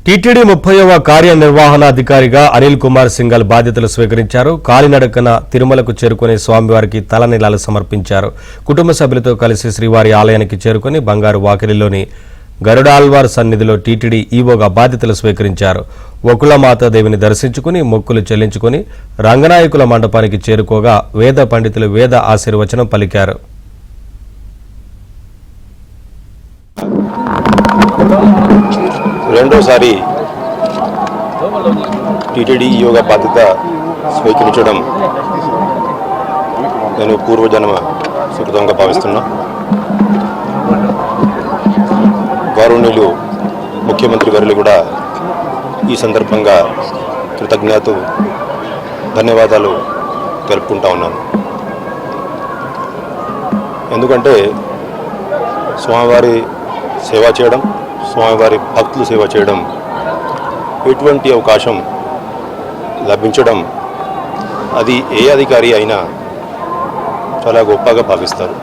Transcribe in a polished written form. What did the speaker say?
TTD 30వ కార్యనిర్వహణాధికారిగా Anil Kumar Singhal బాధ్యతలు స్వీకరించారు. కాలినడకన తిరుమలకు చేరుకుని స్వామివారికి తలనీలాలు సమర్పించారు. కుటుంబ సభ్యులతో కలిసి శ్రీవారి ఆలయానికి చేరుకుని బంగారు వాకిలిలోని గరుడాల్వార్ సన్నిధిలో టీటీడీ ఈవోగా బాధ్యతలు స్వీకరించారు. వకుళమాతాదేవిని దర్శించుకుని మొక్కులు చెల్లించుకుని రంగనాయకుల మండపానికి చేరుకోగా వేద పండితులు వేద ఆశీర్వచనం పలికారు. రెండోసారి టీటీడీ యోగా బాధ్యత స్వీకరించడం నేను పూర్వజన్మ సుకృతంగా భావిస్తున్నా. గౌరవనీయులు ముఖ్యమంత్రి గారు కూడా ఈ సందర్భంగా ధన్యవాదాలు తెలుపుకుంటా ఉన్నాను. ఎందుకంటే స్వామివారి సేవ చేయడం, స్వామివారి భక్తులు సేవ చేయడం, ఎటువంటి అవకాశం లభించడం అది ఏ అధికారి అయినా చాలా గొప్పగా భావిస్తారు.